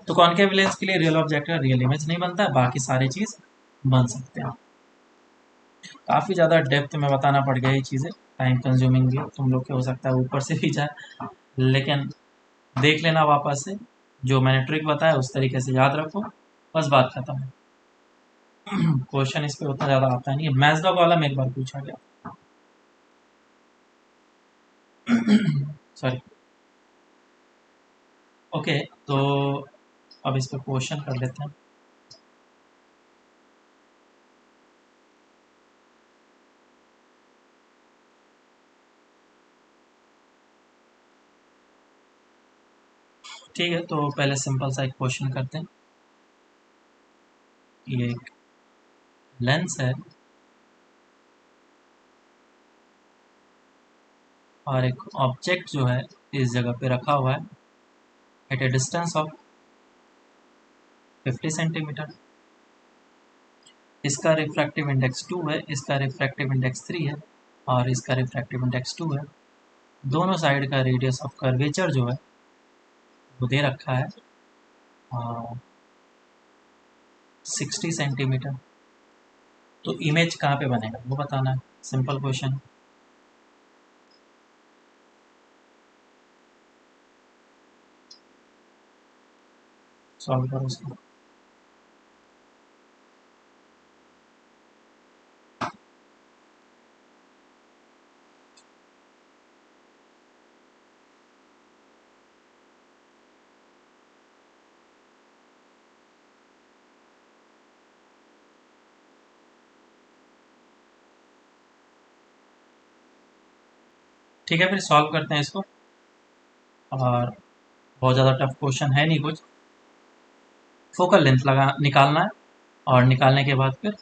तो concave lens के लिए रियल ऑब्जेक्ट का रियल इमेज नहीं बनता है, बाकी सारी चीज बन सकते हैं। काफी ज्यादा डेप्थ में बताना पड़ गया ये चीजें, टाइम कंज्यूमिंग भी तुम लोग के हो सकता है ऊपर से भी जाए, लेकिन देख लेना वापस से, जो मैंने ट्रिक बताया उस तरीके से याद रखो, बस बात खत्म है। क्वेश्चन इस पे उतना ज्यादा आता नहीं है, मैथ्स डॉग वाला में एक बार पूछा गया। सॉरी। ओके, तो अब इस पे क्वेश्चन कर लेते हैं। ठीक है, तो पहले सिंपल सा एक क्वेश्चन करते हैं। ये एक लेंस है और एक ऑब्जेक्ट जो है इस जगह पे रखा हुआ है at a distance of 50 centimetre. इसका रिफ्रैक्टिव इंडेक्स 2 है, इसका रिफ्रैक्टिव इंडेक्स 3 है और इसका रिफ्रैक्टिव इंडेक्स 2 है। दोनों साइड का रेडियस ऑफ कर्वेचर जो है वो दे रखा है 60 सेंटीमीटर। तो इमेज कहाँ पे बनेगा वो बताना है, सिंपल क्वेश्चन। सॉल्व करो उसको। ठीक है, फिर सॉल्व करते हैं इसको। और बहुत ज़्यादा टफ क्वेश्चन है नहीं कुछ। फोकल लेंथ लगा निकालना है और निकालने के बाद फिर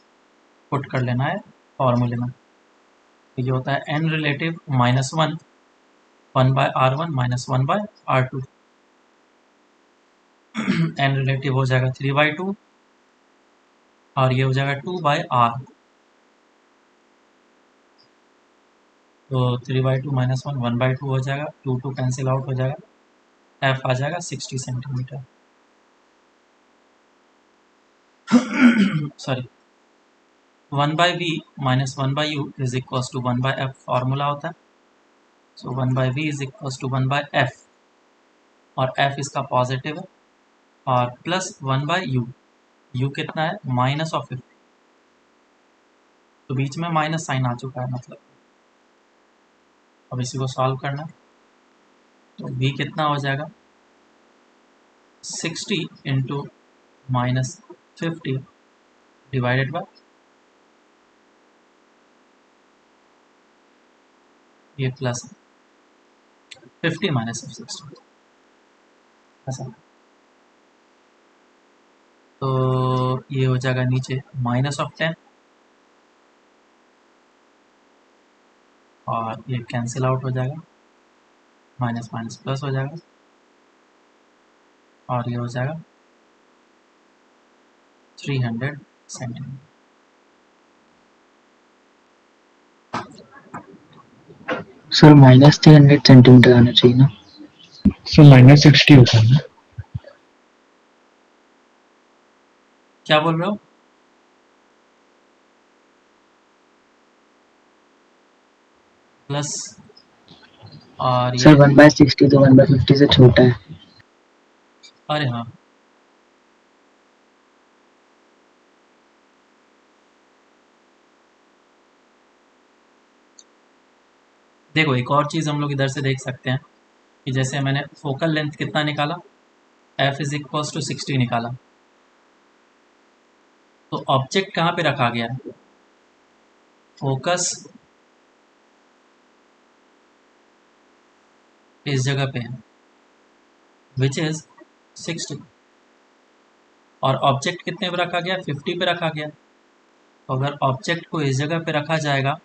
पुट कर लेना है फॉर्मूले में। तो ये होता है N relative -1 1/r1 -1/r2। N relative हो जाएगा 3/2 और ये हो जाएगा 2/r। तो 3/2 -1 1/2 हो जाएगा, 2 कैंसिल आउट हो जाएगा, एफ आ जाएगा 60 centimetre. Sorry, 1/v -1/u is equals to 1/f formula होता है। सो 1/v is equals to 1/f और f इसका पॉजिटिव है और प्लस 1/u। u कितना है -50, तो बीच में माइनस साइन आ चुका है मतलब। अब इसी को सॉल्व करना है, तो v कितना हो जाएगा 60 इंटू -50 डिवाइडेड बाय ये प्लस 50 -60 ऐसा। तो ये हो जाएगा नीचे -10 और ये कैंसिल आउट हो जाएगा, माइनस माइनस प्लस हो जाएगा और ये हो जाएगा 300 सेंटीमीटर। सर -300 सेंटीमीटर आना चाहिए ना। सर -60 होता है ना। क्या बोल रहे हो? प्लस और सर ये 1/60 तो 1/50 से छोटा है। अरे हाँ, देखो एक और चीज़ हम लोग इधर से देख सकते हैं कि जैसे मैंने फोकल लेंथ कितना निकाला, f इज इक्वल्स टू 60 निकाला, तो ऑब्जेक्ट कहाँ पे रखा गया है? फोकस इस जगह पे है विच इज 60 और ऑब्जेक्ट कितने पे रखा गया, 50 पे रखा गया। तो अगर ऑब्जेक्ट को इस जगह पे रखा जाएगा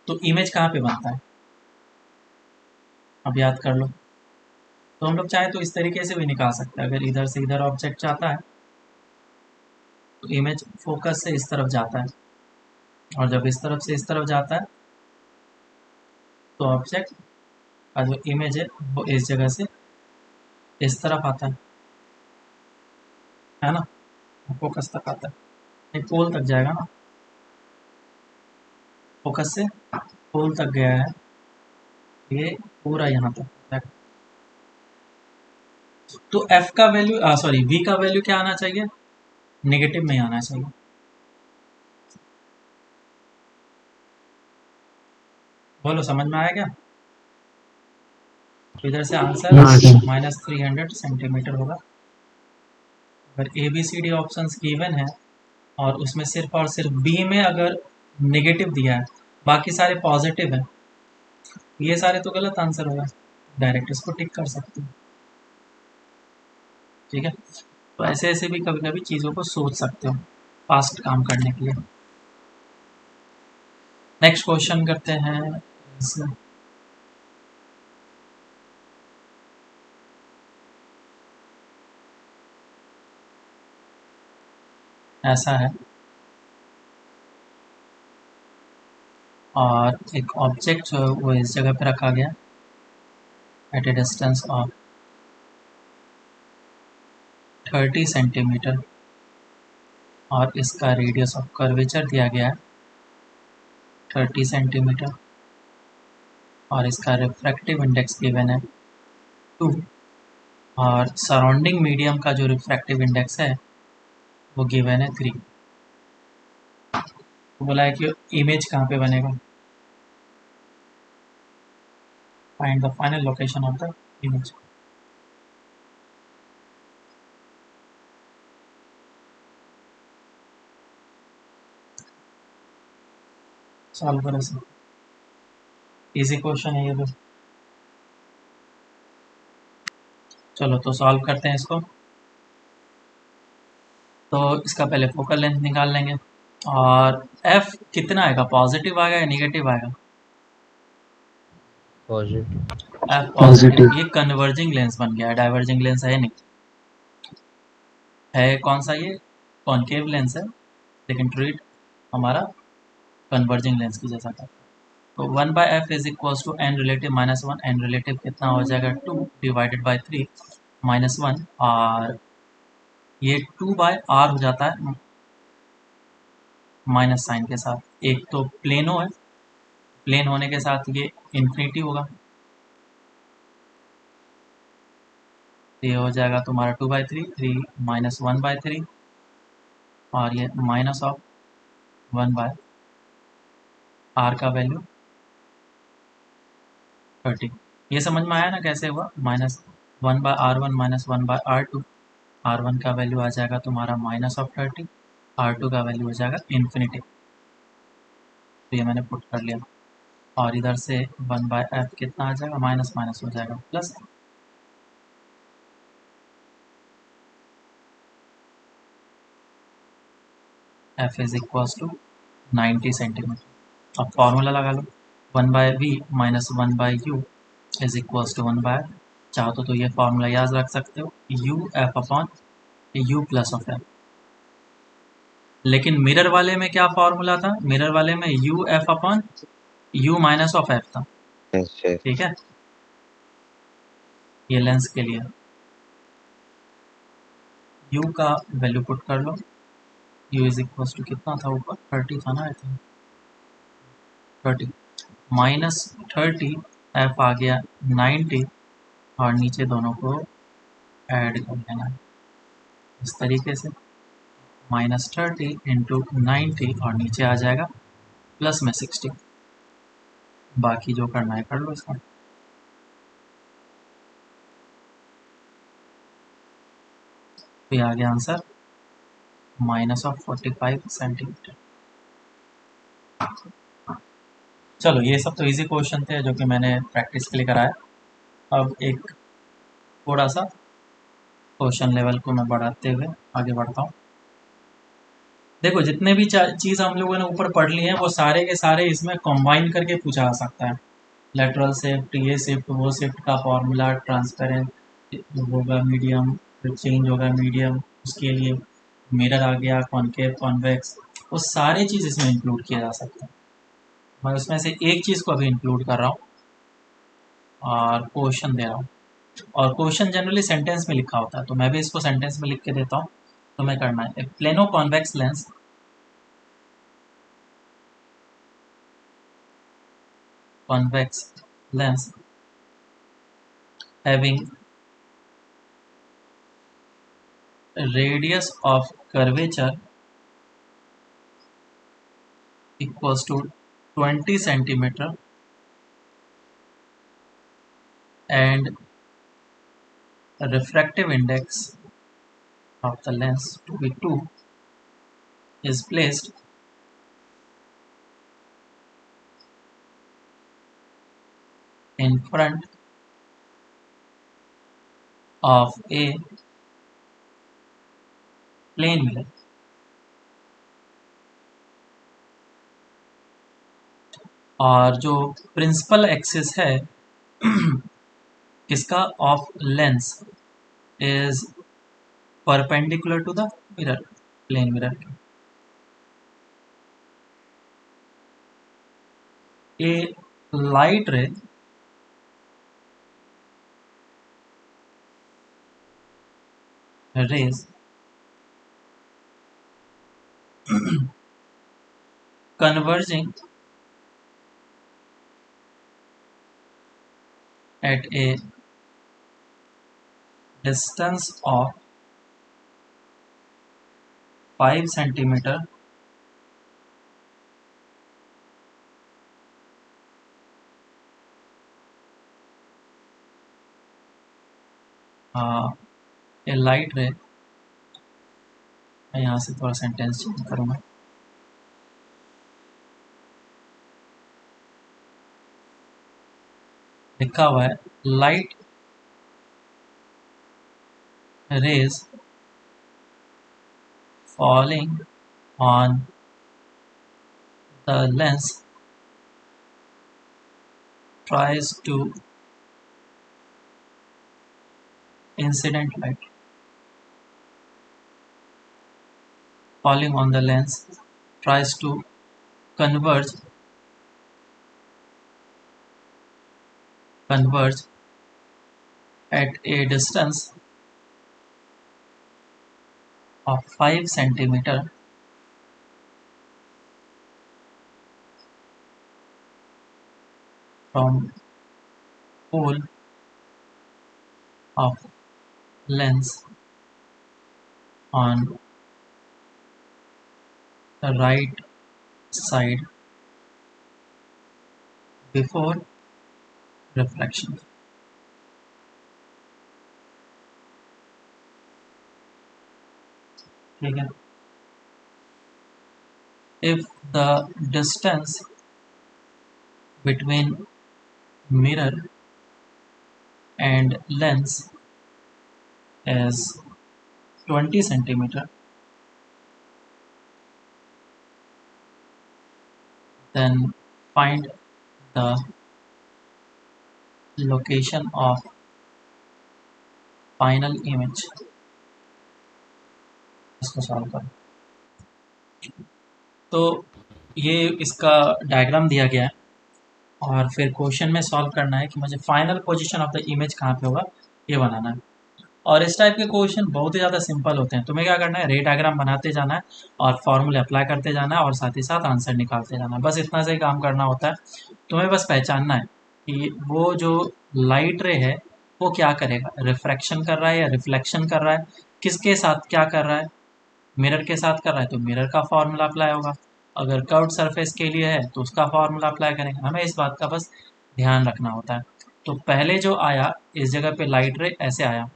तो इमेज कहाँ पे बनता है, अब याद कर लो। तो हम लोग चाहे तो इस तरीके से भी निकाल सकते हैं, अगर इधर से इधर ऑब्जेक्ट जाता है तो इमेज फोकस से इस तरफ जाता है और जब इस तरफ से इस तरफ जाता है तो ऑब्जेक्ट का जो इमेज है वो इस जगह से इस तरफ आता है। है ना, फोकस तक आता है, ये पोल तक जाएगा ना, फोकस से पोल तक गया है, ये पूरा यहाँ तक जाएगा। तो एफ का वैल्यू सॉरी वी का वैल्यू क्या आना चाहिए, नेगेटिव में ही आना चाहिए। बोलो समझ में आया क्या? तो इधर से आंसर हाँ सर। -300 सेंटीमीटर होगा। अगर A B C D option given है और उसमें सिर्फ और सिर्फ बी में अगर नेगेटिव दिया है, बाकी सारे पॉजिटिव है, ये सारे तो गलत आंसर होगा, डायरेक्ट इसको टिक कर सकते हो। ठीक है, तो ऐसे ऐसे भी कभी कभी चीज़ों को सोच सकते हो फास्ट काम करने के लिए। नेक्स्ट क्वेश्चन करते हैं। ऐसा है, और एक ऑब्जेक्ट जो है वो इस जगह पे रखा गया at a distance of 30 centimetre, और इसका रेडियस ऑफ कर्वेचर दिया गया है 30 सेंटीमीटर, और इसका रिफ्रैक्टिव इंडेक्स गिवन है 2, और सराउंडिंग मीडियम का जो रिफ्रैक्टिव इंडेक्स है वो गिवन है 3। तो बोला है कि इमेज कहाँ पे बनेगा, find the final location of the image. Solve करो सर, इजी क्वेश्चन है ये भी। चलो तो सॉल्व करते हैं इसको। तो इसका पहले फोकल लेंथ निकाल लेंगे, और एफ कितना आएगा, पॉजिटिव आएगा या नेगेटिव आएगा? पॉजिटिव। F positive. पॉजिटिव। ये कन्वर्जिंग लेंस बन गया है, डाइवर्जिंग लेंस है नहीं, है कौन सा, ये कॉनकेव लेंस है, लेकिन ट्रीट हमारा कन्वर्जिंग लेंस की जैसा था। तो 1/f is equal to N relative -1, N relative कितना हो जाएगा 2 डिवाइडेड बाई 3 -1, और ये 2/r हो जाता है माइनस साइन के साथ। एक तो प्लेनो है, प्लेन होने के साथ ये इन्फिनिटी होगा, ये हो जाएगा तुम्हारा 2/3, 3 -1/3, और ये माइनस ऑफ 1/r का वैल्यू 30। ये समझ में आया ना कैसे हुआ, -1/r1 -1/r2, r1 का वैल्यू आ जाएगा तुम्हारा -30, r2 का वैल्यू हो जाएगा इन्फिनिटी। तो ये मैंने पुट कर लिया, और इधर से 1/f कितना आ जाएगा, माइनस माइनस हो जाएगा plus. f is equal to 90 centimetre. अब फॉर्मूला लगा लो, 1/v minus 1/u is equal to 1/f। चाहो तो ये फॉर्मूला याद रख सकते हो, u f upon u plus of f। लेकिन मिरर वाले में क्या फॉर्मूला था, मिरर वाले में u f upon u minus of f था। ठीक है, ये लेंस के लिए u का वैल्यू पुट कर लो, u इज इक्वल टू कितना था ऊपर 30 था ना, आई थिंक 30 -30, f आ गया 90, और नीचे दोनों को ऐड कर लेना है इस तरीके से, -30 इंटू 90, और नीचे आ जाएगा प्लस में 60। बाकी जो करना है कर लो इसका। तो ये आ गया आंसर -45 सेंटीमीटर। चलो ये सब तो इजी क्वेश्चन थे जो कि मैंने प्रैक्टिस के लिए कराया। अब एक थोड़ा सा क्वेश्चन लेवल को मैं बढ़ाते हुए आगे बढ़ता हूँ। देखो जितने भी चीज़ हम लोगों ने ऊपर पढ़ ली हैं वो सारे के सारे इसमें कंबाइन करके पूछा जा सकता है। लेटरल शिफ्ट, ये शिफ्ट, वो शिफ्ट का फॉर्मूला, ट्रांसपेरेंट होगा मीडियम, फिर चेंज होगा मीडियम, उसके लिए मिरर आ गया, कॉनकेव, कॉन्वेक्स, वो सारे चीज़ इसमें इंक्लूड किया जा सकता है। मैं उसमें से एक चीज़ को अभी इंक्लूड कर रहा हूँ और क्वेश्चन दे रहा हूँ, और क्वेश्चन जनरली सेंटेंस में लिखा होता है, तो मैं भी इसको सेंटेंस में लिख के देता हूँ तुम्हें करना है a plano convex lens having radius of curvature equals to 20 centimeter and refractive index of the lens to be 2 is placed in front of a plane mirror और जो प्रिंसिपल एक्सिस है इसका of lens is perpendicular to the mirror plane mirror a light ray rays converging at a distance of 5 centimeter a light ray मैं यहाँ से थोड़ा sentence change करूँगा लिखा हुआ है light rays falling on the lens tries to incident light falling on the lens tries to converge at a distance of 5 centimeter from pole of lens on the right side before reflection. ठीक है if the distance between mirror and lens is 20 centimeter then find the location of final image इसको solve करें तो ये इसका diagram दिया गया है और फिर क्वेश्चन में सॉल्व करना है कि मुझे final position of the image कहाँ पे होगा ये बनाना है और इस टाइप के क्वेश्चन बहुत ही ज़्यादा सिंपल होते हैं तुम्हें क्या करना है रे डायग्राम बनाते जाना है और फॉर्मूले अप्लाई करते जाना है और साथ ही साथ आंसर निकालते जाना है बस इतना से ही काम करना होता है तुम्हें बस पहचानना है कि वो जो लाइट रे है वो क्या करेगा रिफ्रैक्शन कर रहा है या रिफ्लेक्शन कर रहा है किसके साथ क्या कर रहा है मिरर के साथ कर रहा है तो मिरर का फॉर्मूला अप्लाई होगा अगर कर्व्ड सरफेस के लिए है तो उसका फॉर्मूला अप्लाई करेंगे हमें इस बात का बस ध्यान रखना होता है तो पहले जो आया इस जगह पे लाइट रे ऐसे आया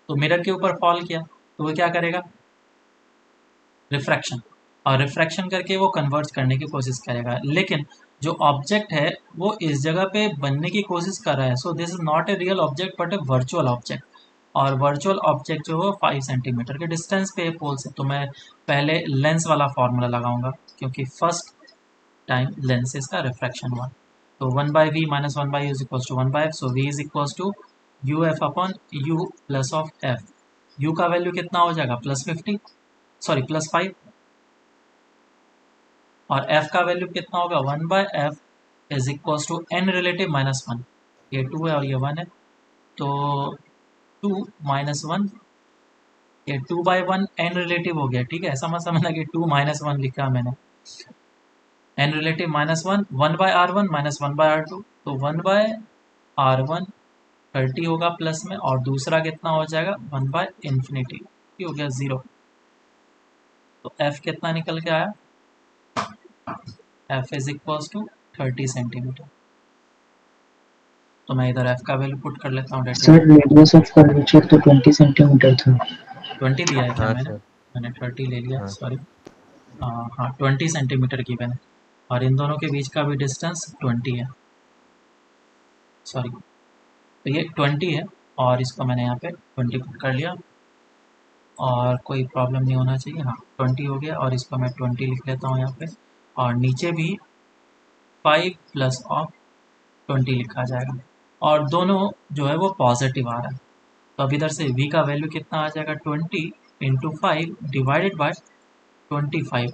तो मिरर के ऊपर फॉल किया तो वो क्या करेगा रिफ्रैक्शन और रिफ्रैक्शन करके वो कन्वर्ज करने की कोशिश करेगा लेकिन जो ऑब्जेक्ट है वो इस जगह पे बनने की कोशिश कर रहा है so this is not a real object but A virtual object और वर्चुअल ऑब्जेक्ट जो है 5 सेंटीमीटर के डिस्टेंस पे पोल से तो मैं पहले लेंस वाला फॉर्मूला लगाऊंगा क्योंकि फर्स्ट टाइम लेंसेज का रिफ्रैक्शन हुआ तो 1/v minus 1/u is equals to 1/f so v is equals to u f upon u plus of f u का वैल्यू कितना हो जाएगा +5 और f का वैल्यू कितना होगा 1/f is equals to n relative -1 ये 2 है और ये 1 है तो 2 - 1 ये 2/1 n रिलेटिव हो गया, ठीक है। ऐसा मत समझना कि 2-1 लिखा मैंने, n रिलेटिव -1, 1/r1 -1/r2, तो 1/r1 30 होगा प्लस में, और दूसरा कितना हो जाएगा 1/∞, ये हो गया 0। तो f कितना निकल के आया, f is equals to 30 centimetre. तो मैं इधर f का वैल्यू पुट कर लेता हूँ sir directly. Radius of curvature तो 20 सेंटीमीटर था। 20 दिया है क्या हाँ मैंने? सर। मैंने 30 ले लिया, हाँ सॉरी। हाँ 20 सेंटीमीटर की मैंने, और इन दोनों के बीच का भी डिस्टेंस 20 है, सॉरी। तो ये 20 है, और इसको मैंने यहाँ पे 20 पुट कर लिया, और कोई प्रॉब्लम नहीं होना चाहिए। हाँ 20 हो गया, और इसको मैं 20 लिख लेता हूँ यहाँ पे, और नीचे भी 5 प्लस ऑफ 20 लिखा जाएगा, और दोनों जो है वो पॉजिटिव आ रहा है। तो अब इधर से v का वैल्यू कितना आ जाएगा, 20 into 5 divided by 25,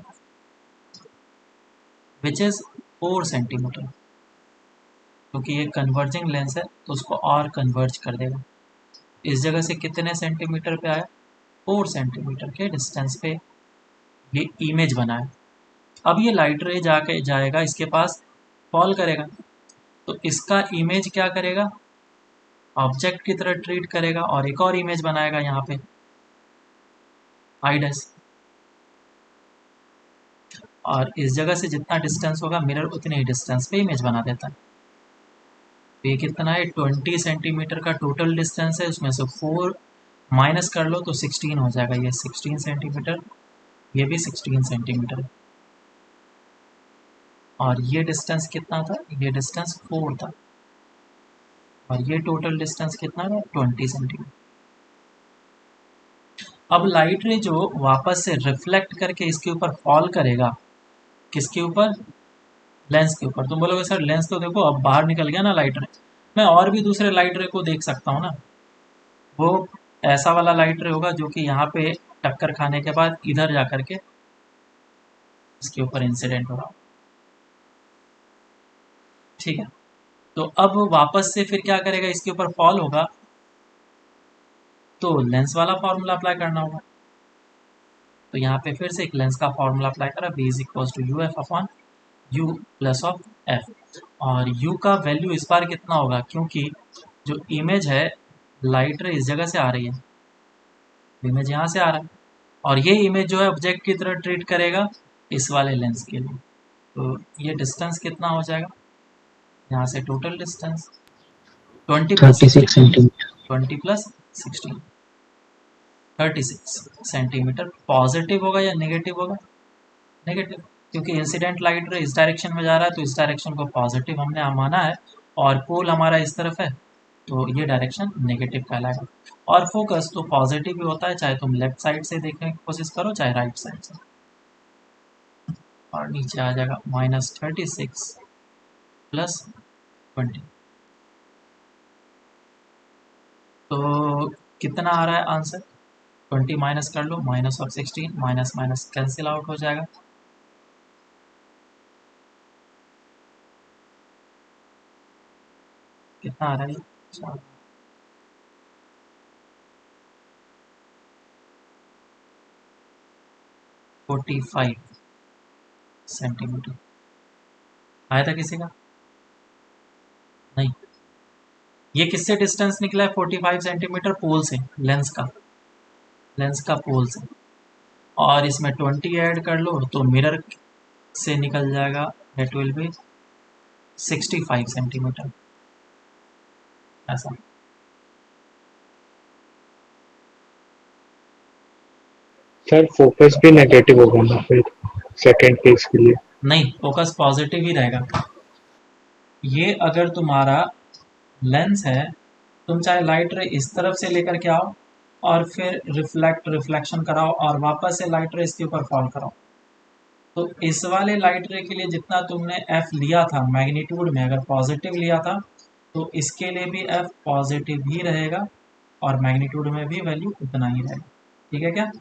which is 4 centimetre. क्योंकि ये कन्वर्जिंग लेंस है तो उसको और कन्वर्ज कर देगा। इस जगह से कितने सेंटीमीटर पे आया, 4 सेंटीमीटर के डिस्टेंस पे ये इमेज बना है। अब ये लाइट रे जाके जाएगा इसके पास, फॉल करेगा, तो इसका इमेज क्या करेगा, ऑब्जेक्ट की तरह ट्रीट करेगा, और एक और इमेज बनाएगा यहाँ पे आई डैश। और इस जगह से जितना डिस्टेंस होगा मिरर उतने ही डिस्टेंस पे इमेज बना देता है। तो ये कितना है, 20 सेंटीमीटर का टोटल डिस्टेंस है, उसमें से 4 माइनस कर लो तो 16 हो जाएगा। ये 16 सेंटीमीटर, ये भी 16 सेंटीमीटर, और ये डिस्टेंस कितना था, ये डिस्टेंस 4 था, और ये टोटल डिस्टेंस कितना था, 20 सेंटीमीटर। अब लाइट रे जो वापस से रिफ्लेक्ट करके इसके ऊपर फॉल करेगा, किसके ऊपर, लेंस के ऊपर। तुम बोलोगे सर लेंस तो देखो अब बाहर निकल गया ना लाइट रे, मैं और भी दूसरे लाइट रे को देख सकता हूँ ना। वो ऐसा वाला लाइट रे होगा जो कि यहाँ पे टक्कर खाने के बाद इधर जा करके इसके ऊपर इंसिडेंट होगा, ठीक है। तो अब वापस से फिर क्या करेगा, इसके ऊपर फॉल होगा, तो लेंस वाला फॉर्मूला अप्लाई करना होगा। तो यहाँ पे फिर से एक लेंस का फॉर्मूला अप्लाई करा, v is equal to u f upon u plus of f, और u का वैल्यू इस बार कितना होगा, क्योंकि जो इमेज है लाइट रे इस जगह से आ रही है, इमेज यहाँ से आ रहा है, और ये इमेज जो है ऑब्जेक्ट की तरह ट्रीट करेगा इस वाले लेंस के लिए। तो ये डिस्टेंस कितना हो जाएगा, यहाँ से total distance 20 plus 36 centimetre. 20 plus 16, 36 centimetre. Positive होगा या नेगेटिव होगा, नेगेटिव, क्योंकि इंसिडेंट लाइट रे इस डायरेक्शन में जा रहा है, तो इस डायरेक्शन को पॉजिटिव हमने माना है, और पोल हमारा इस तरफ है, तो ये डायरेक्शन नेगेटिव कहलाएगा। और फोकस तो पॉजिटिव ही होता है, चाहे तुम लेफ्ट साइड से देखने की कोशिश करो चाहे राइट साइड से। और नीचे आ जाएगा -36 प्लस 20, तो कितना आ रहा है आंसर, 20 माइनस कर लो, minus of 16, minus minus cancel out हो जाएगा, कितना आ रहा है ये, 45 सेंटीमीटर। आया था किसी का, नहीं। ये किससे डिस्टेंस निकला है 45 सेंटीमीटर, पोल से, लेंस का, लेंस का पोल से, और इसमें 20 ऐड कर लो तो मिरर से निकल जाएगा, दैट विल बी 65 सेंटीमीटर, ऐसा। सर फोकस भी नेगेटिव होगा ना फिर सेकंड केस के लिए? नहीं, फोकस पॉजिटिव ही रहेगा। ये अगर तुम्हारा लेंस है, तुम चाहे लाइट रे इस तरफ से लेकर के आओ, और फिर रिफ्लेक्शन कराओ, और वापस से लाइट रे इसके ऊपर फॉल कराओ, तो इस वाले लाइट रे के लिए जितना तुमने एफ लिया था मैग्नीट्यूड में, अगर पॉजिटिव लिया था तो इसके लिए भी एफ पॉजिटिव ही रहेगा, और मैग्नीट्यूड में भी वैल्यू उतना ही रहेगा, ठीक है क्या।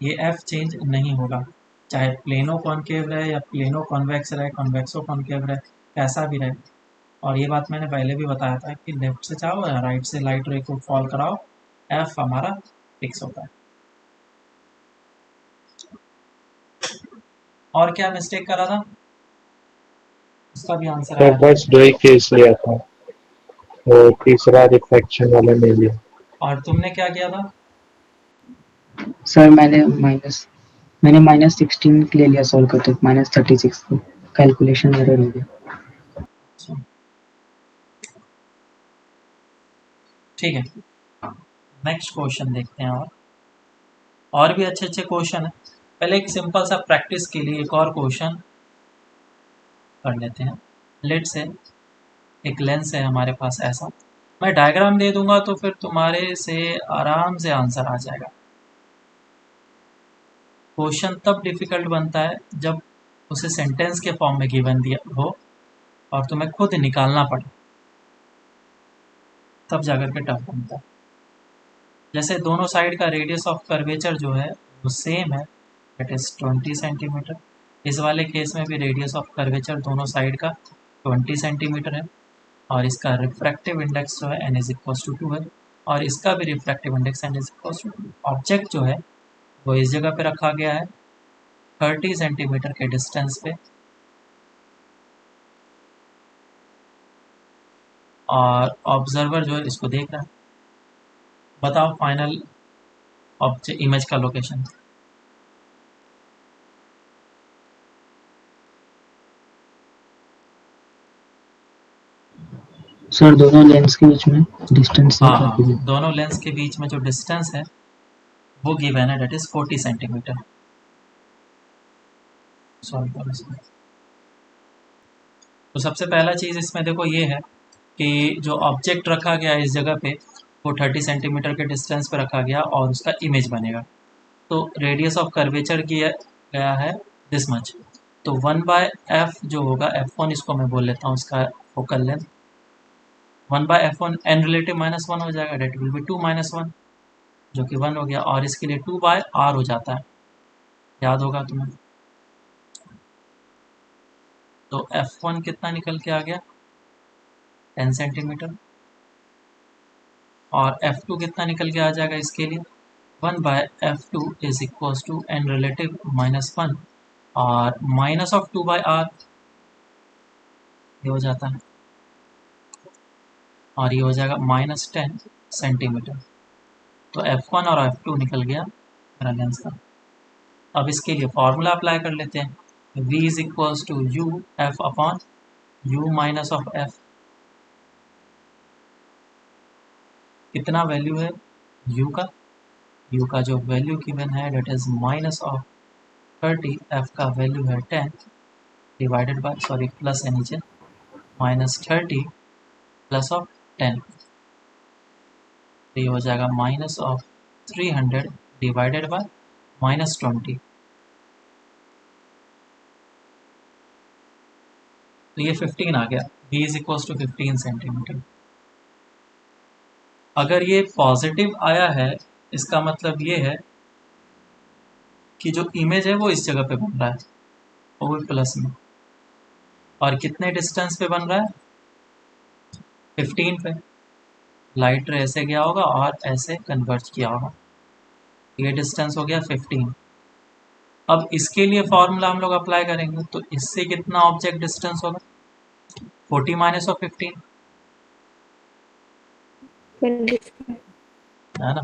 ये एफ चेंज नहीं होगा, चाहे प्लेनो कॉनकेव रहे या प्लेनो कॉन्वेक्स रहे, कॉन्वेक्सो कॉनकेव रहे, कैसा भी रहे, और ये बात मैंने पहले भी बताया था कि लेफ्ट से जाओ या राइट से लाइट रे को फॉल कराओ, एफ हमारा फिक्स होता है। और क्या मिस्टेक करा था, उसका भी आंसर सर आया था। बस 2 ही केस लिया था, वो तीसरा रिफ्लेक्शन वाला नहीं लिया। और तुमने क्या किया था? सर मैंने -16 के लिए लिया सॉल्व करते, -36 को कैलकुलेशन एरर हो गया। अच्छा, ठीक है, नेक्स्ट क्वेश्चन देखते हैं। और भी अच्छे अच्छे क्वेश्चन है। पहले एक सिंपल सा प्रैक्टिस के लिए एक और क्वेश्चन कर लेते हैं। लेट से एक लेंस है हमारे पास ऐसा, मैं डायग्राम दे दूंगा तो फिर तुम्हारे से आराम से आंसर आ जाएगा। क्वेश्चन तब डिफिकल्ट बनता है जब उसे सेंटेंस के फॉर्म में गिवन दिया हो और तुम्हें खुद निकालना पड़े, तब जाकर के टफ बनता है। जैसे दोनों साइड का रेडियस ऑफ कर्वेचर जो है वो सेम है, दैट इज 20 सेंटीमीटर। इस वाले केस में भी रेडियस ऑफ कर्वेचर दोनों साइड का 20 सेंटीमीटर है, और इसका रिफ्रैक्टिव इंडेक्स जो है n इज इक्वल टू 2 है, और इसका भी refractive index n is equal to 2। Object जो है वो इस जगह पे रखा गया है 30 सेंटीमीटर के डिस्टेंस पे, और ऑब्जर्वर जो है इसको देख रहा है। बताओ फाइनल ऑब्जेक्ट इमेज का लोकेशन। सर दोनों लेंस के बीच में डिस्टेंस हाँ क्या हाँ, कीजिए? दोनों लेंस के बीच में जो डिस्टेंस है वो गिवन है, डेट इज 40 सेंटीमीटर। सॉल्व करो इसमें। तो सबसे पहला चीज़ इसमें देखो ये है कि जो ऑब्जेक्ट रखा गया है इस जगह पे वो 30 सेंटीमीटर के डिस्टेंस पे रखा गया और उसका इमेज बनेगा। तो रेडियस ऑफ कर्वेचर किया गया है दिस मच, तो 1/f जो होगा f1, इसको मैं बोल लेता हूँ इसका focal length, 1/f1 n relative -1 हो जाएगा, डेट विल बी 2 - 1, जो कि 1 हो गया, और इसके लिए 2/r हो जाता है, याद होगा तुम्हें। तो f1 कितना निकल के आ गया 10 सेंटीमीटर, और f2 कितना निकल के आ जाएगा इसके लिए 1/f2 is equal to n relative -1 और माइनस ऑफ 2/r, ये हो जाता है, और ये हो जाएगा -10 सेंटीमीटर। तो f1 और f2 निकल गया मेरा लेंस का। अब इसके लिए फॉर्मूला अप्लाई कर लेते हैं, v is equals to u f upon u minus of f. कितना वैल्यू है u का जो वैल्यू गिवन है डेट इज -30, f का वैल्यू है 10 डिवाइडेड बाय, सॉरी प्लस है नीचे, -30 प्लस ऑफ 10, तो ये हो जाएगा -300 डिवाइडेड बाय -20, तो ये 15 आ गया, v is equal to 15 centimetre. अगर ये पॉजिटिव आया है इसका मतलब ये है कि जो इमेज है वो इस जगह पे बन रहा है, वो भी प्लस में, और कितने डिस्टेंस पे बन रहा है 15 पे। लाइट रे ऐसे गया होगा और ऐसे कन्वर्ज किया होगा, ये डिस्टेंस हो गया 15। अब इसके लिए फॉर्मूला हम लोग अप्लाई करेंगे, तो इससे कितना ऑब्जेक्ट डिस्टेंस होगा 40 माइनस ऑफ 15, 25। है ना।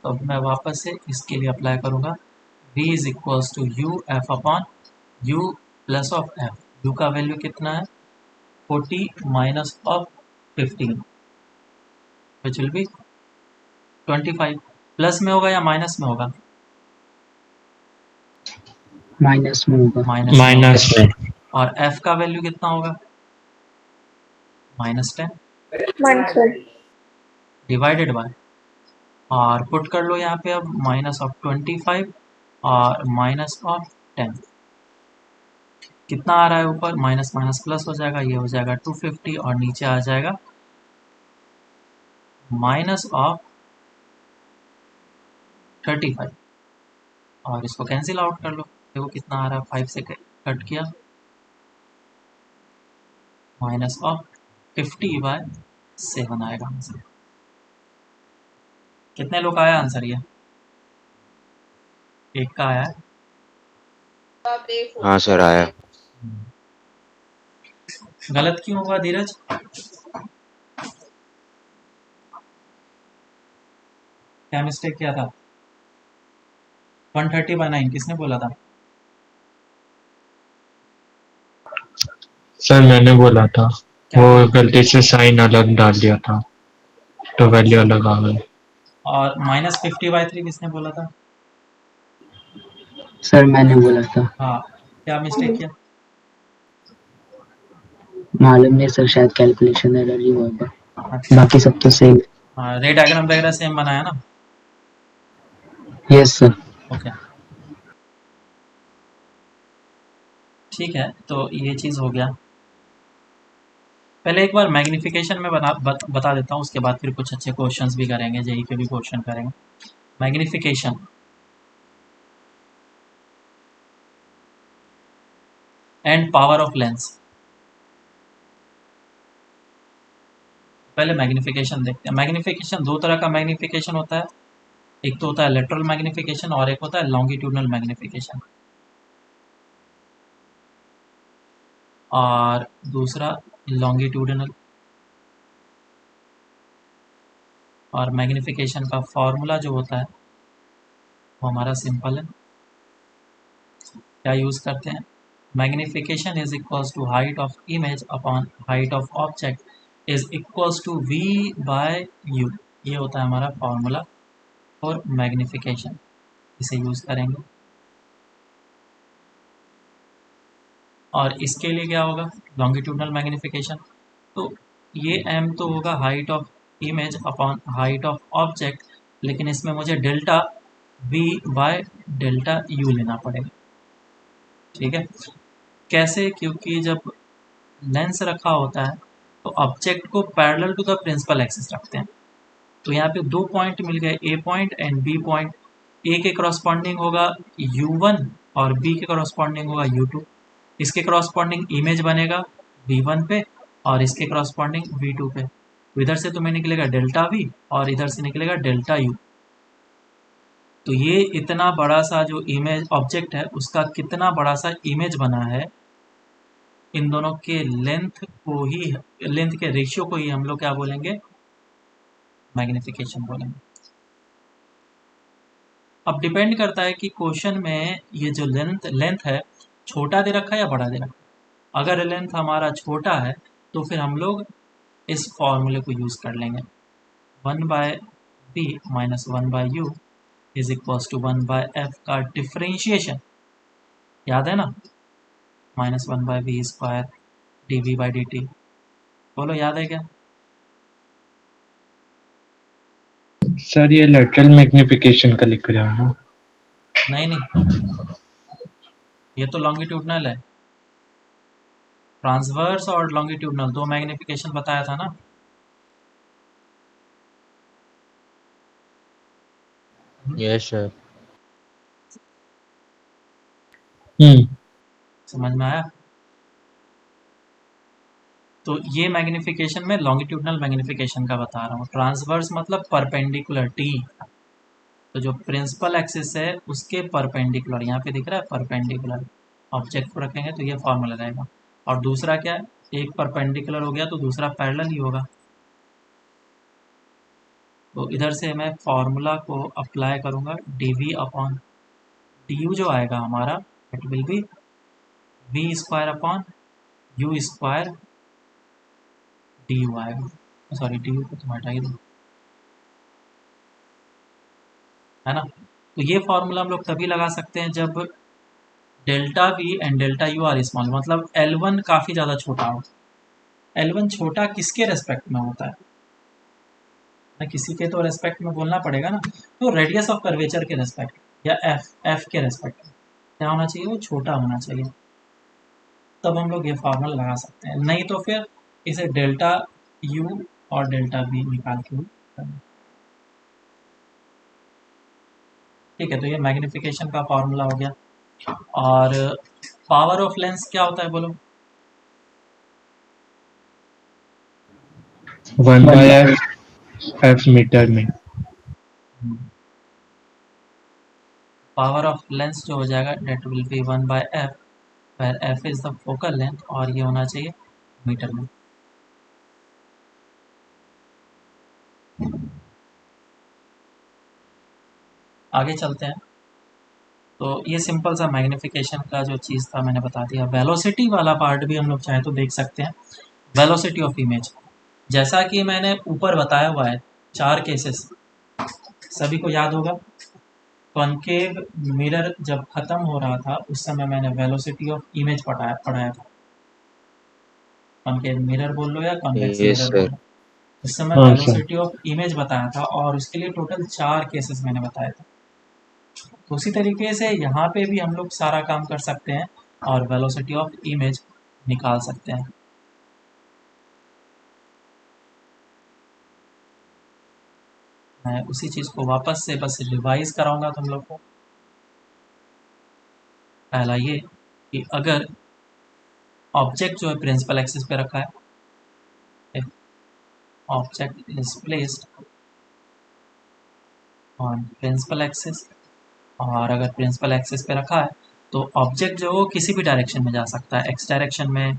तो अब मैं वापस से इसके लिए अप्लाई करूँगा, v is equals to u f upon u plus of f. U का वैल्यू कितना है 40 minus of 15, which will be 25। Plus में होगा या माइनस में होगा? माइनस में होगा। माइनस में माइनस होगा। में। और f का वैल्यू कितना होगा -10 1/3 डिवाइडेड बाय, और पुट कर लो यहाँ पे अब -25 और -10, कितना आ रहा है ऊपर, माइनस माइनस प्लस हो जाएगा, ये हो जाएगा 250 और नीचे आ जाएगा -35, और इसको कैंसिल आउट कर लो, देखो कितना आ रहा है, 5 से कट किया, -10 50/7 आएगा आंसर। कितने लोग का आया आंसर ये? एक का आया है। हाँ सर आया। गलत क्यों हुआ धीरज? क्या मिस्टेक किया था? 130/9 किसने बोला था? सर मैंने बोला था, क्या वो बोला? गलती से साइन अलग डाल दिया था तो वैल्यू अलग आ गई। और -50/3 किसने बोला था? सर मैंने बोला था। हाँ, क्या मिस्टेक किया? मालूम नहीं सर, शायद कैलकुलेशन एरर ही होगा, अच्छा, बाकी सब तो सेम। हाँ, रे डायग्राम वगैरह सेम बनाया ना? Yes sir. ओके, ठीक है, तो ये चीज़ हो गया। पहले एक बार मैग्निफिकेशन में बता देता हूँ, उसके बाद फिर कुछ अच्छे क्वेश्चंस भी करेंगे, जेई के भी क्वेश्चन करेंगे। Magnification and power of lens. पहले मैग्निफिकेशन देखते हैं। मैग्निफिकेशन दो तरह का मैग्निफिकेशन होता है, एक तो होता है लेटरल मैग्निफिकेशन और एक होता है लॉन्गिट्यूडनल मैग्निफिकेशन, और दूसरा लॉन्गिट्यूडनल। और मैग्निफिकेशन का फॉर्मूला जो होता है वो हमारा सिंपल है। क्या यूज़ करते हैं? Magnification is equals to height of image upon height of object is equals to V/U। ये होता है हमारा फॉर्मूला फॉर मैग्निफिकेशन, इसे यूज़ करेंगे। और इसके लिए क्या होगा? लॉन्गिट्यूडनल मैग्निफिकेशन, तो ये m तो होगा height of image upon height of object, लेकिन इसमें मुझे डेल्टा V/डेल्टा U लेना पड़ेगा। ठीक है, कैसे? क्योंकि जब लेंस रखा होता है तो ऑब्जेक्ट को parallel to the principal axis रखते हैं। तो यहाँ पे दो पॉइंट मिल गए, A point and B point. A के करस्पॉन्डिंग होगा U1 और बी के करस्पॉन्डिंग होगा U2। इसके करस्पॉन्डिंग इमेज बनेगा V1 पे और इसके करस्पॉन्डिंग V2 पे। तो इधर से तुम्हें निकलेगा डेल्टा V और इधर से निकलेगा डेल्टा U। तो ये इतना बड़ा सा जो इमेज ऑब्जेक्ट है उसका कितना बड़ा सा इमेज बना है, इन दोनों के लेंथ को ही, लेंथ के रेशियो को ही हम लोग क्या बोलेंगे? मैग्निफिकेशन बोलेंगे। अब डिपेंड करता है कि क्वेश्चन में ये जो लेंथ है छोटा दे रखा है या बड़ा दे रखा है। अगर लेंथ हमारा छोटा है तो फिर हम लोग इस फॉर्मूले को यूज़ कर लेंगे, 1/b minus 1/u is equals to 1/f का डिफ्रेंशिएशन, याद है ना? -1/v² dv/dt। बोलो याद है क्या? सर ये लेटरल मैग्निफिकेशन का लिख रहा है। नहीं नहीं, ये तो लॉन्गिट्यूडनल है। ट्रांसवर्स और लॉन्गिट्यूडनल दो मैग्निफिकेशन बताया था ना। Yes sir. समझ में आया? तो ये मैग्निफिकेशन में लॉन्गिट्यूडनल मैग्निफिकेशन का बता रहा हूँ। ट्रांसवर्स मतलब परपेंडिकुलर टी, तो जो प्रिंसिपल एक्सिस है उसके परपेंडिकुलर, यहाँ पे दिख रहा है परपेंडिकुलर, ऑब्जेक्ट को रखेंगे तो ये फॉर्मूला रहेगा। और दूसरा क्या है? एक परपेंडिकुलर हो गया तो दूसरा पैरेलल ही होगा। तो इधर से मैं फॉर्मूला को अप्लाई करूँगा, dv/du जो आएगा हमारा, it will be v² du आएगा। सॉरी, du को तुम हटा ही दो, है ना? तो ये फॉर्मूला हम लोग तभी लगा सकते हैं जब delta V and delta U are small, मतलब L1 काफ़ी ज़्यादा छोटा हो। L1 छोटा किसके रेस्पेक्ट में होता है ना? किसी के तो रेस्पेक्ट में बोलना पड़ेगा ना। तो रेडियस ऑफ कर्वेचर के रेस्पेक्ट या f के रेस्पेक्ट में क्या होना चाहिए? वो छोटा होना चाहिए, तब हम लोग ये फॉर्मूला लगा सकते हैं। नहीं तो फिर इसे डेल्टा U और डेल्टा V निकाल के भी करना। ठीक है, तो ये मैग्निफिकेशन का फॉर्मूला हो गया। और पावर ऑफ लेंस क्या होता है बोलो? 1 1 by by f मीटर में। पावर ऑफ लेंस जो हो जाएगा that will be 1/f, where f is the focal length, और ये होना चाहिए मीटर में। आगे चलते हैं। तो ये सिंपल सा मैग्निफिकेशन का जो चीज़ था मैंने बता दिया। वेलोसिटी वाला पार्ट भी हम लोग चाहे तो देख सकते हैं। वेलोसिटी ऑफ इमेज, जैसा कि मैंने ऊपर बताया हुआ है 4 केसेस, सभी को याद होगा। कॉन्केव मिरर जब खत्म हो रहा था उस समय मैंने वेलोसिटी ऑफ इमेज पढ़ाया था। कॉन्केव मिरर बोल लो या कॉन्वेक्स Yes, मिरर बोल sir. लो, उस समय हाँ सर। वेलोसिटी ऑफ इमेज बताया था, और उसके लिए टोटल 4 केसेस मैंने बताए थे। तो उसी तरीके से यहाँ पे भी हम लोग सारा काम कर सकते हैं और वेलोसिटी ऑफ इमेज निकाल सकते हैं। मैं उसी चीज़ को वापस से बस रिवाइज कराऊंगा तुम लोग को। पहला ये कि अगर ऑब्जेक्ट जो है प्रिंसिपल एक्सिस पे रखा है, if object is placed on principal axis, और अगर प्रिंसिपल एक्सिस पे रखा है तो ऑब्जेक्ट जो वो किसी भी डायरेक्शन में जा सकता है, एक्स डायरेक्शन में,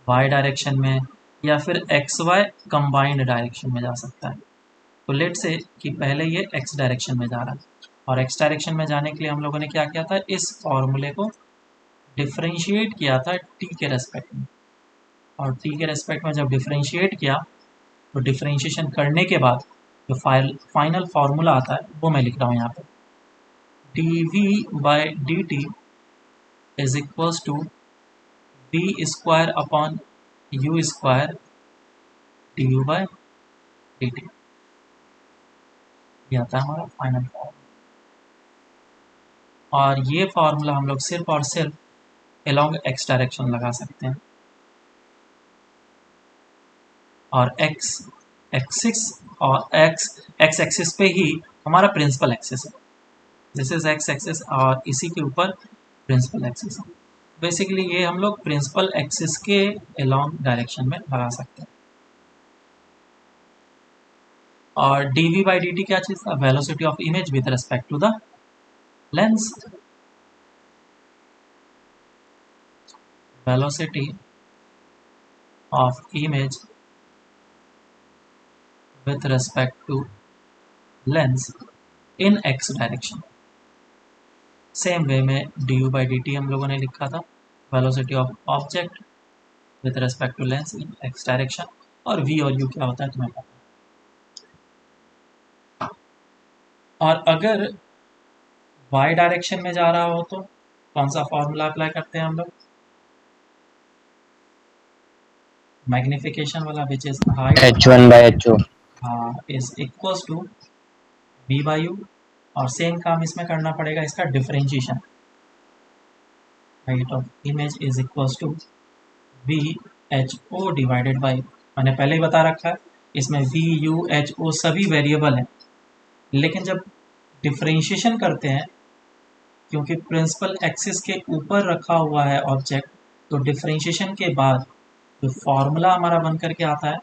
वाई डायरेक्शन में, या फिर एक्स वाई कंबाइंड डायरेक्शन में जा सकता है। तो लेट से कि पहले ये एक्स डायरेक्शन में जा रहा है, और एक्स डायरेक्शन में जाने के लिए हम लोगों ने क्या किया था, इस फॉर्मूले को डिफ्रेंशिएट किया था टी के रेस्पेक्ट में। और टी के रेस्पेक्ट में जब डिफ्रेंशिएट किया तो डिफ्रेंशिएशन करने के बाद जो फाइनल फार्मूला आता है वो मैं लिख रहा हूँ यहाँ पे। D we by D T is equals to v square upon u square d you by D t. ये आता है हमारा फाइनल फार्मूला, और ये फार्मूला हम लोग सिर्फ और सिर्फ अलोंग एक्स डायरेक्शन लगा सकते हैं। और एक्स एक्सिस और एक्स एक्सिस पे ही हमारा प्रिंसिपल एक्सिस है। दिस इज एक्स एक्सिस और इसी के ऊपर प्रिंसिपल एक्सिस है। बेसिकली ये हम लोग प्रिंसिपल एक्सिस के अलोंग डायरेक्शन में लगा सकते हैं। और D we by D T क्या चीज़ था, velocity of image with respect to the lens. Velocity of image with respect to lens in x direction. Same way में D you by D T हम लोगों ने लिखा था, velocity of object with respect to lens in X direction. और v और u क्या होता है तुम्हें पता। और अगर y डायरेक्शन में जा रहा हो तो कौन सा फॉर्मूला अप्लाई करते हैं हम लोग, मैग्निफिकेशन वाला, which is height H1 by HO. Is equals to v by u। और सेम काम इसमें करना पड़ेगा, इसका differentiation, height of image is equals to v h o divided by, मैंने पहले ही बता रखा है इसमें वी यू एच ओ सभी वेरिएबल हैं, लेकिन जब डिफरेंशिएशन करते हैं क्योंकि प्रिंसिपल एक्सिस के ऊपर रखा हुआ है ऑब्जेक्ट, तो डिफरेंशिएशन के बाद जो फॉर्मूला हमारा बन करके आता है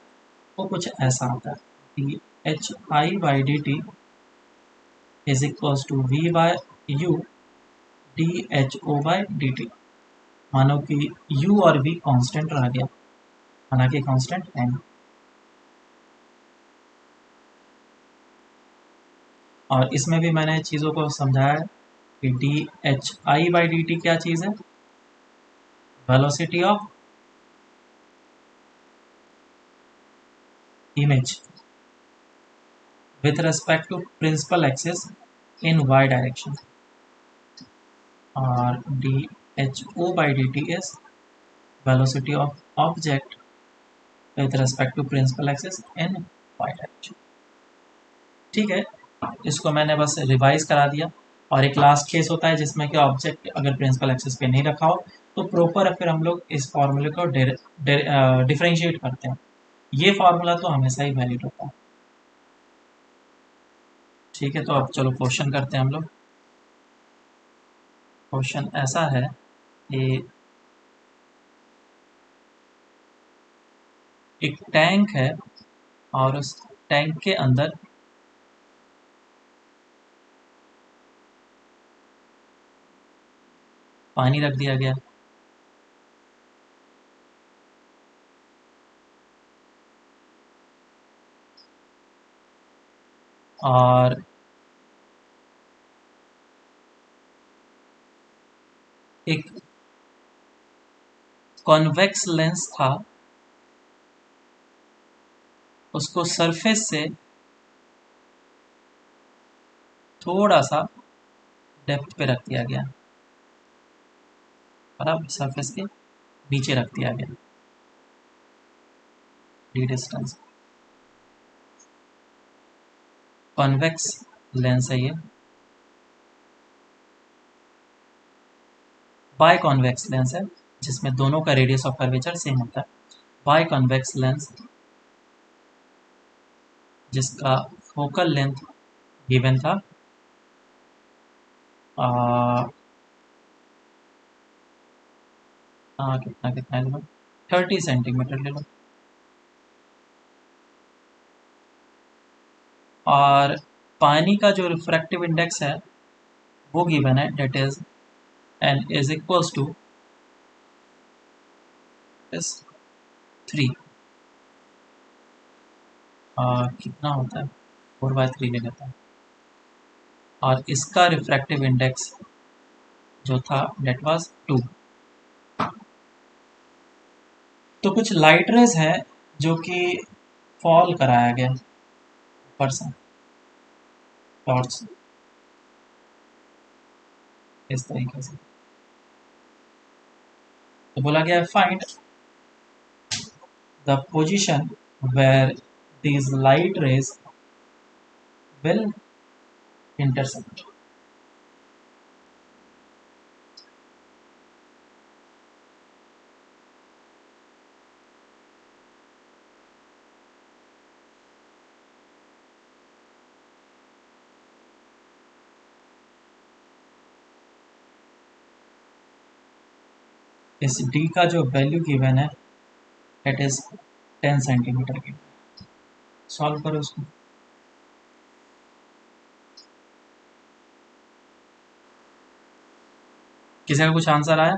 वो कुछ ऐसा आता है, d H I by D T is equals to v by u d H O by D t. मानो कि u और v कांस्टेंट रह गया, हालांकि कांस्टेंट है नहीं। और इसमें भी मैंने चीज़ों को समझाया है कि D H I by D T क्या चीज़ है, velocity of image with respect to principal axis in y direction, और D H O by D T is velocity of object with respect to principal axis in y direction. ठीक है, इसको मैंने बस revise करा दिया। और एक लास्ट केस होता है जिसमें कि ऑब्जेक्ट अगर प्रिंसिपल एक्सिस पे नहीं रखा हो तो प्रॉपर फिर हम लोग इस फॉर्मूले को डिफरेंशिएट करते हैं। ये फार्मूला तो हमेशा ही वैलिड होता है। ठीक है, तो अब चलो क्वेश्चन करते हैं हम लोग। क्वेश्चन ऐसा है कि एक टैंक है और उस टैंक के अंदर पानी रख दिया गया। और एक कॉन्वेक्स लेंस था, उसको सरफेस से थोड़ा सा डेप्थ पे रख दिया गया, बराबर सरफेस के नीचे रख दिया गया डी डिस्टेंस। कॉन्वेक्स लेंस है ये। बाय कॉन्वेक्स लेंस है जिसमें दोनों का रेडियस ऑफ कर्वेचर सेम होता है। बाय कॉन्वेक्स लेंस जिसका फोकल लेंथ गिवन था कितना कितना ले लो, 30 सेंटीमीटर ले लो। और पानी का जो रिफ्रैक्टिव इंडेक्स है वो गिवन है, that is n is equals to 3। कितना होता है, 4/3 ले लेता है। और इसका रिफ्रैक्टिव इंडेक्स जो था डेट वाज 2। तो कुछ लाइट रेज है जो कि फॉल कराया गया ऊपर से टॉर्च इस तरीके से। तो बोला गया find the position where these light rays will intersect। इस d का जो वैल्यू गिवन है इट इज 10 सेंटीमीटर की। सॉल्व करो उसको। किसी का कुछ आंसर आया?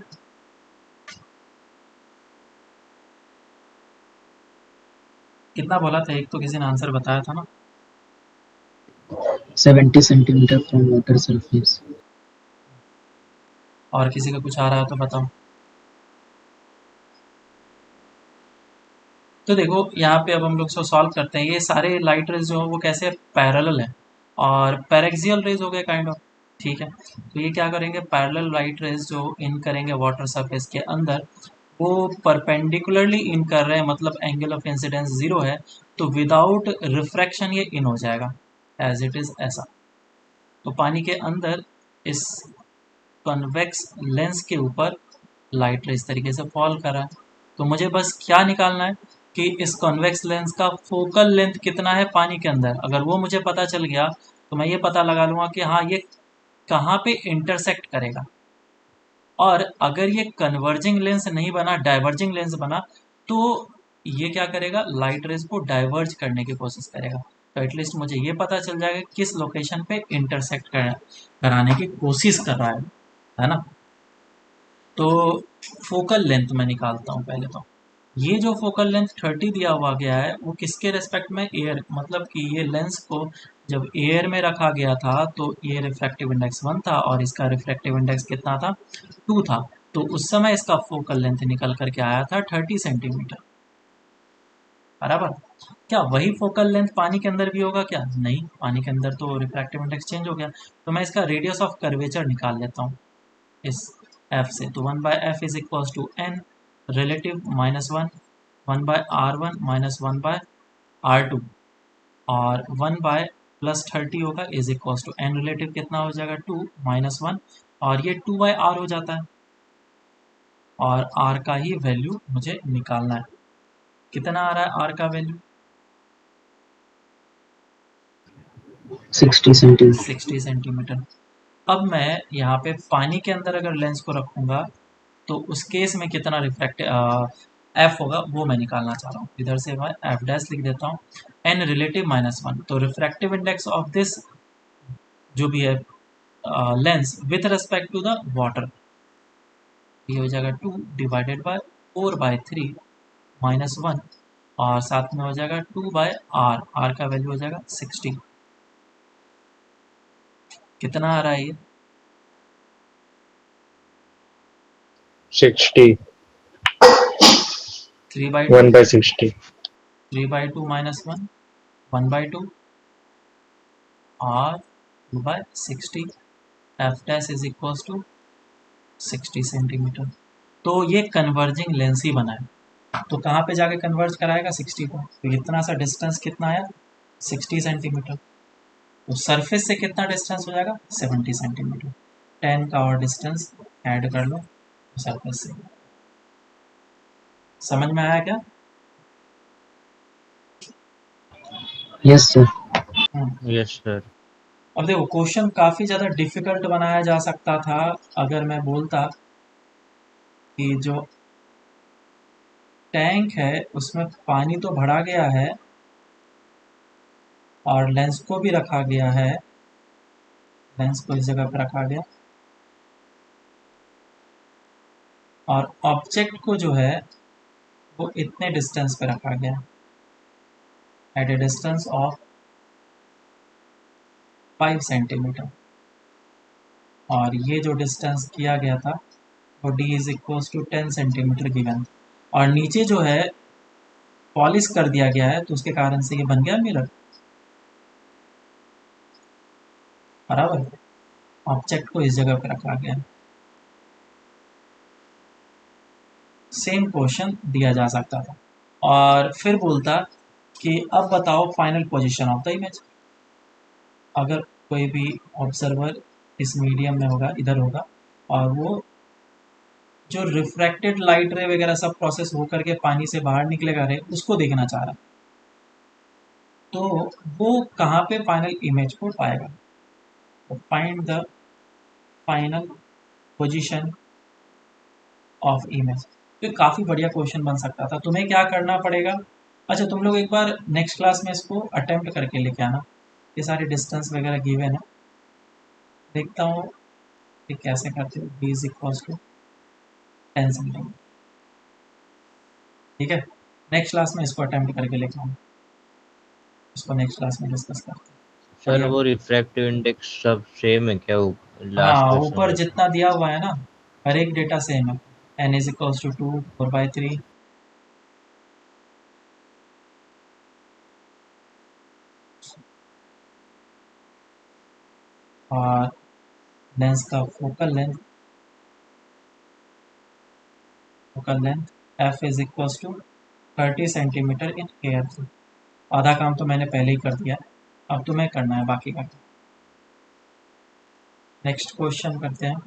कितना बोला था? एक तो किसी ने आंसर बताया था ना, 70 सेंटीमीटर फ्रॉम वाटर सरफेस। और किसी का कुछ आ रहा है तो बताओ। तो देखो यहाँ पे अब हम लोग सॉल्व करते हैं। ये सारे लाइट रेज जो है वो कैसे पैरेलल है और पैरेक्सियल रेज हो गए काइंड ऑफ, ठीक है। तो ये क्या करेंगे, पैरेलल लाइट रेज जो इन करेंगे वाटर सरफेस के अंदर वो परपेंडिकुलरली इन कर रहे हैं, मतलब एंगल ऑफ इंसिडेंस 0 है, तो विदाउट रिफ्रैक्शन ये इन हो जाएगा एज इट इज ऐसा। तो पानी के अंदर इस कॉन्वेक्स लेंस के ऊपर लाइट रे इस तरीके से फॉल कर रहा है। तो मुझे बस क्या निकालना है कि इस कॉन्वेक्स लेंस का फोकल लेंथ कितना है पानी के अंदर। अगर वो मुझे पता चल गया तो मैं ये पता लगा लूँगा कि हाँ ये कहाँ पे इंटरसेक्ट करेगा। और अगर ये कन्वर्जिंग लेंस नहीं बना, डाइवर्जिंग लेंस बना, तो ये क्या करेगा, लाइट रेज को डाइवर्ज करने की कोशिश करेगा। तो एटलीस्ट मुझे ये पता चल जाएगा किस लोकेशन पे इंटरसेक्ट कराने की कोशिश कर रहा है ना। तो फोकल लेंथ मैं निकालता हूँ पहले। तो ये जो फोकल लेंथ 30 दिया हुआ गया है वो किसके रेस्पेक्ट में, एयर, मतलब कि ये लेंस को जब एयर में रखा गया था तो ये रिफ्रैक्टिव इंडेक्स 1 था और इसका रिफ्रैक्टिव इंडेक्स कितना था, 2 था। तो उस समय इसका फोकल लेंथ निकल करके आया था 30 सेंटीमीटर, बराबर। क्या वही फोकल लेंथ पानी के अंदर भी होगा? क्या नहीं, पानी के अंदर तो रिफ्रैक्टिव इंडेक्स चेंज हो गया। तो मैं इसका रेडियस ऑफ कर्वेचर निकाल लेता हूँ इस f से। तो 1/f is equals to n relative -1, 1/r1 minus 1/r2 और 1/+30 होगा is equals to n relative कितना हो जाएगा, 2 -1 और ये 2/r हो जाता है। और r का ही वैल्यू मुझे निकालना है। कितना आ रहा है r का वैल्यू? 60 सेंटीमीटर। 60 सेंटीमीटर। अब मैं यहाँ पे पानी के अंदर अगर लेंस को रखूँगा तो उस केस में कितना रिफ्रैक्ट एफ होगा वो मैं निकालना चाह रहा हूँ। इधर से मैं एफ डैश लिख देता हूँ, एन रिलेटिव -1। तो रिफ्रैक्टिव इंडेक्स ऑफ दिस जो भी है lens with respect to the water, ये हो जाएगा 2 डिवाइडेड बाय 4/3 -1, और साथ में हो जाएगा 2/r, r का वैल्यू हो जाएगा 60। कितना आ रहा है ये? 60 3/2 1/60 3/2 -1 1/2 r 2/60 f dash is equals to 60 centimetre. तो ये कन्वर्जिंग लेंस ही बना है। तो कहाँ पे जाके कन्वर्ज कराएगा? 60 को। तो इतना सा डिस्टेंस कितना आया? 60 सेंटीमीटर। तो सरफेस से कितना डिस्टेंस हो जाएगा? 70 सेंटीमीटर। 10 का और डिस्टेंस ऐड कर लो सरफेस से। समझ में आया क्या? Yes sir. Yes sir. अब देखो क्वेश्चन काफ़ी ज़्यादा डिफिकल्ट बनाया जा सकता था अगर मैं बोलता कि जो टैंक है उसमें पानी तो भरा गया है और लेंस को भी रखा गया है, लेंस को इस जगह पर रखा गया, और ऑब्जेक्ट को जो है वो इतने डिस्टेंस पे रखा गया, at a distance of 5 centimetre. और ये जो डिस्टेंस किया गया था वो d is equals to 10 centimetre given, और नीचे जो है पॉलिश कर दिया गया है तो उसके कारण से ये बन गया मिरर। बराबर, ऑब्जेक्ट को इस जगह पे रखा गया। सेम क्वेश्चन दिया जा सकता था और फिर बोलता कि अब बताओ final position of the image. अगर कोई भी ऑब्जर्वर इस मीडियम में होगा, इधर होगा, और वो जो रिफ्रैक्टेड लाइट रे वगैरह सब प्रोसेस हो करके पानी से बाहर निकलेगा रे, उसको देखना चाह रहा, तो वो कहाँ पे फाइनल इमेज को पाएगा? तो find the final position of image. तो काफ़ी बढ़िया क्वेश्चन बन सकता था। तुम्हें क्या करना पड़ेगा? अच्छा, तुम लोग एक बार नेक्स्ट क्लास में इसको अटेम्प्ट करके लेके आना। ये सारे डिस्टेंस वगैरह गिवन है, देखता हूँ कि कैसे करते हो। b is equals to 10 centimetre. ठीक है, नेक्स्ट क्लास में इसको अटेम्प्ट करके लेके आऊँ, इसको नेक्स्ट क्लास में डिस्कस करते हैं। सर बढ़िया। वो रिफ्रैक्टिव इंडेक्स सब सेम है क्या? लास्ट हाँ, क्वेश्चन ऊपर में। जितना दिया हुआ है ना, हर एक डेटा सेम है। n इज इक्वल्स टू 2 4/3 और लेंस का focal length f is equals to 30 centimetre in air. आधा काम तो मैंने पहले ही कर दिया है, अब तुम्हें करना है बाकी का। नेक्स्ट क्वेश्चन करते हैं।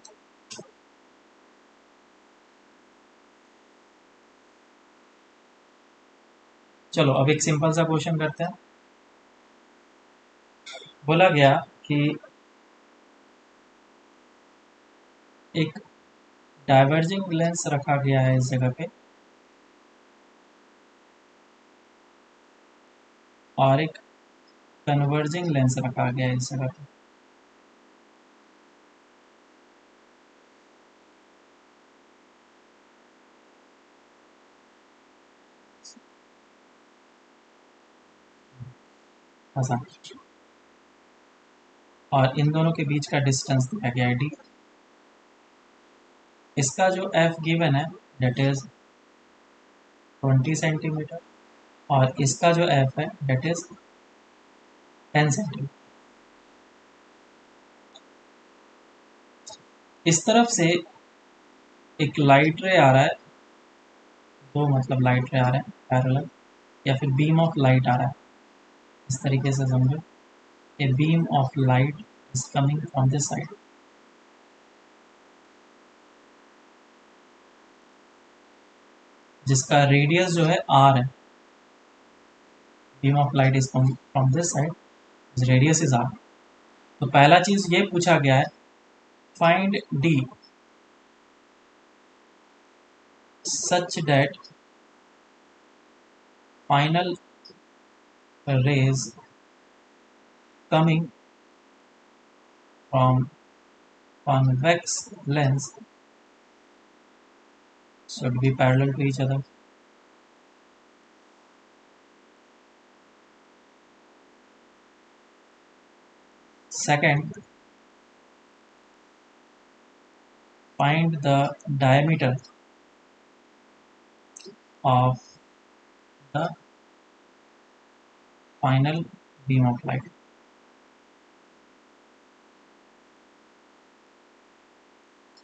चलो अब एक सिंपल सा क्वेश्चन करते हैं। बोला गया कि एक डाइवर्जिंग लेंस रखा गया है इस जगह पे, और एक कन्वर्जिंग लेंस रखा गया है इस जगह पे। आसान। और इन दोनों के बीच का डिस्टेंस दिया गया है d। इसका जो f गिवन है डेट इज 20 सेंटीमीटर, और इसका जो f है डेट इज 10 सेंटीमीटर। इस तरफ से एक लाइट रे आ रहा है, दो मतलब लाइट रे आ रहे हैं पैरेलल, या फिर बीम ऑफ लाइट आ रहा है, इस तरीके से समझो। A beam of light is coming from this side, जिसका रेडियस जो है r है। Beam of light is coming from this side, radius is r। तो पहला चीज ये पूछा गया है, find d such that final rays coming from convex lens should be parallel to each other. Second, find the diameter of the final beam of light.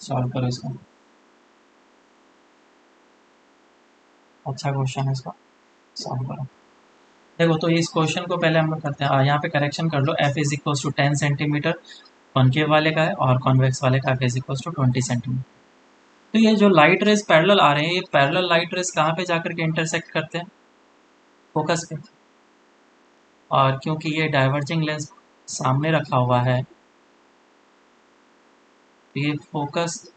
Solve करो इसको, अच्छा क्वेश्चन है इसका, सॉल्व करो। देखो तो इस क्वेश्चन को पहले हम लोग करते हैं, यहाँ पे करेक्शन कर लो। f is equal to 10 centimetre concave वाले का है और कॉन्वेक्स वाले का f is equal to 20 centimetre. तो ये जो लाइट रेज पैरेलल आ रहे हैं, ये पैरेलल लाइट रेज कहाँ पे जाकर के इंटरसेक्ट करते हैं? फोकस पे। और क्योंकि ये डाइवर्जिंग लेंस सामने रखा हुआ है, तो ये फोकस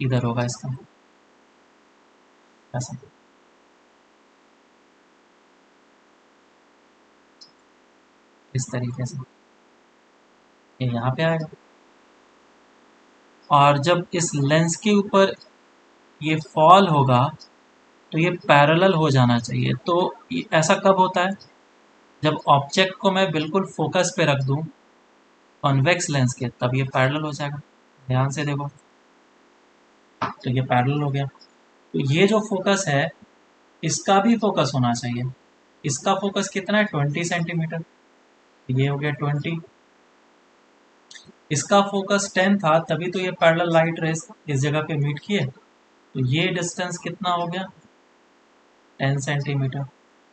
इधर होगा इसका, ऐसा। इस तरीके से ये यहाँ पे आएगा, और जब इस लेंस के ऊपर ये फॉल होगा तो ये पैरेलल हो जाना चाहिए। तो ऐसा कब होता है? जब ऑब्जेक्ट को मैं बिल्कुल फोकस पे रख दूं कॉन्वेक्स लेंस के, तब ये पैरेलल हो जाएगा। ध्यान से देखो, तो ये पैरेलल हो गया। तो ये जो फोकस है इसका भी फोकस होना चाहिए। इसका फोकस कितना है? 20 सेंटीमीटर। ये हो गया 20। इसका फोकस 10 था, तभी तो ये पैरेलल लाइट रेस इस जगह पे मीट किए। तो ये डिस्टेंस कितना हो गया? 10 सेंटीमीटर।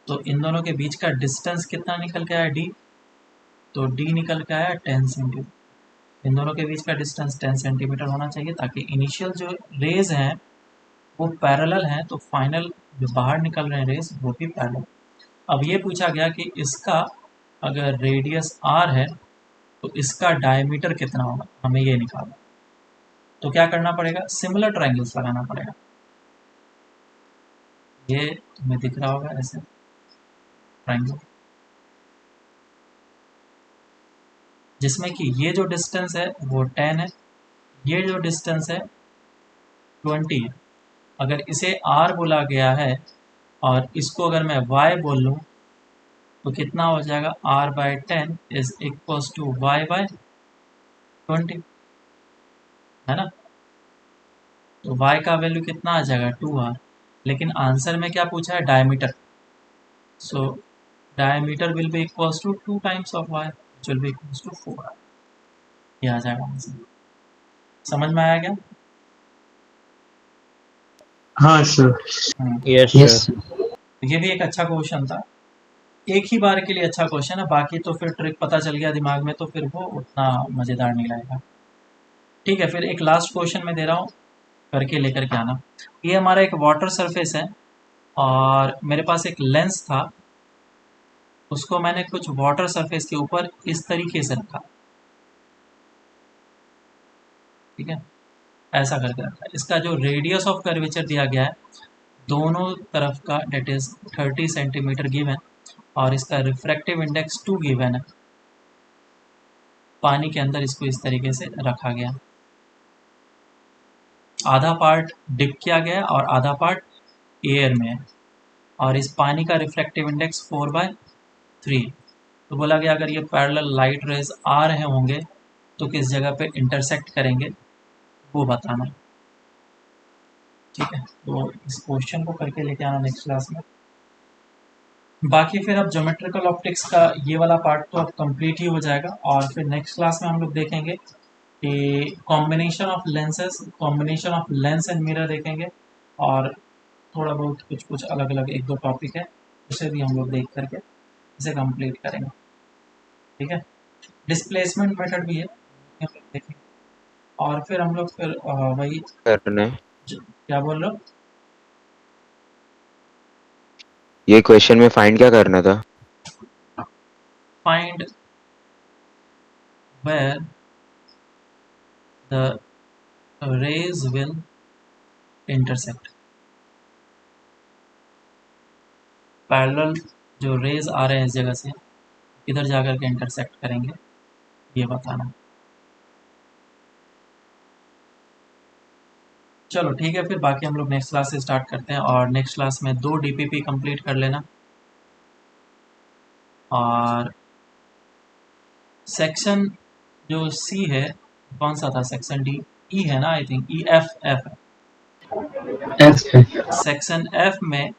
तो इन दोनों के बीच का डिस्टेंस कितना निकल के आया? d। तो d निकल के आया 10 सेंटीमीटर। इन दोनों के बीच का डिस्टेंस 10 सेंटीमीटर होना चाहिए, ताकि इनिशियल जो रेज हैं वो पैरेलल हैं, तो फाइनल जो बाहर निकल रहे हैं रेज वो भी पैरेलल। अब ये पूछा गया कि इसका अगर रेडियस r है तो इसका डायमीटर कितना होगा, हमें ये निकालना। तो क्या करना पड़ेगा? सिमिलर ट्रायंगल्स लगाना पड़ेगा। ये तुम्हें दिख रहा होगा ऐसे ट्रायंगल, जिसमें कि ये जो डिस्टेंस है वो 10 है, ये जो डिस्टेंस है 20 है। अगर इसे r बोला गया है और इसको अगर मैं y बोल लूँ तो कितना हो जाएगा? r/10 is equals to y/20, है ना? तो y का वैल्यू कितना आ जाएगा? 2r। लेकिन आंसर में क्या पूछा है? Diameter. So diameter will be equals to 2 times of y, which will be equals to 4r। ये आ जाएगा आंसर। समझ में आया क्या? हाँ सर। Yes yes sir. ये भी एक अच्छा क्वेश्चन था, एक ही बार के लिए अच्छा क्वेश्चन है। बाकी तो फिर ट्रिक पता चल गया दिमाग में तो फिर वो उतना मज़ेदार नहीं लगेगा। ठीक है, फिर एक लास्ट क्वेश्चन मैं दे रहा हूँ, करके लेकर के आना। ये हमारा एक वाटर सरफेस है और मेरे पास एक लेंस था, उसको मैंने कुछ वाटर सरफेस के ऊपर इस तरीके से रखा, ठीक है, ऐसा करके रखा। इसका जो रेडियस ऑफ कर्वेचर दिया गया है दोनों तरफ का, डेट इज 30 सेंटीमीटर गिवन, और इसका रिफ्रैक्टिव इंडेक्स 2 गिवन है। पानी के अंदर इसको इस तरीके से रखा गया, आधा पार्ट डिप किया गया और आधा पार्ट एयर में है, और इस पानी का रिफ्रैक्टिव इंडेक्स 4/3। तो बोला गया अगर ये पैरेलल लाइट रेज आ रहे होंगे तो किस जगह पे इंटरसेक्ट करेंगे वो बताना। ठीक है, तो इस क्वेश्चन को करके लेके आना नेक्स्ट क्लास में। बाकी फिर अब ज्योमेट्रिकल ऑप्टिक्स का ये वाला पार्ट तो अब कंप्लीट ही हो जाएगा, और फिर नेक्स्ट क्लास में हम लोग देखेंगे कि combination of lenses, combination of lens and mirror देखेंगे, और थोड़ा बहुत कुछ कुछ अलग अलग एक दो टॉपिक है उसे भी हम लोग देख करके इसे कंप्लीट करेंगे। ठीक है, डिस्प्लेसमेंट मेथड भी है, हम लोग देखेंगे। और फिर हम लोग फिर वही करना है। क्या बोल रहे हो? ये क्वेश्चन में फाइंड क्या करना था? Find where the rays will intersect, parallel जो रेज आ रहे हैं इस जगह से किधर जाकर के इंटरसेक्ट करेंगे ये बताना। चलो ठीक है, फिर बाकी हम लोग नेक्स्ट क्लास से स्टार्ट करते हैं, और नेक्स्ट क्लास में 2 डीपीपी कंप्लीट कर लेना। और सेक्शन जो सी है, कौन सा था सेक्शन डी? ई है ना, आई थिंक ई एफ है। एफ है। सेक्शन एफ में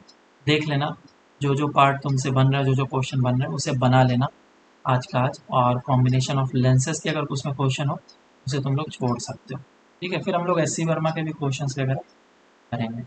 देख लेना जो जो पार्ट तुमसे बन रहा है, जो जो क्वेश्चन बन रहे हैं उसे बना लेना आज का आज, और कॉम्बिनेशन ऑफ लेंसेज के अगर उसमें क्वेश्चन हो उसे तुम लोग छोड़ सकते हो। ठीक है, फिर हम लोग एस सी वर्मा के भी क्वेश्चंस वगैरह करेंगे।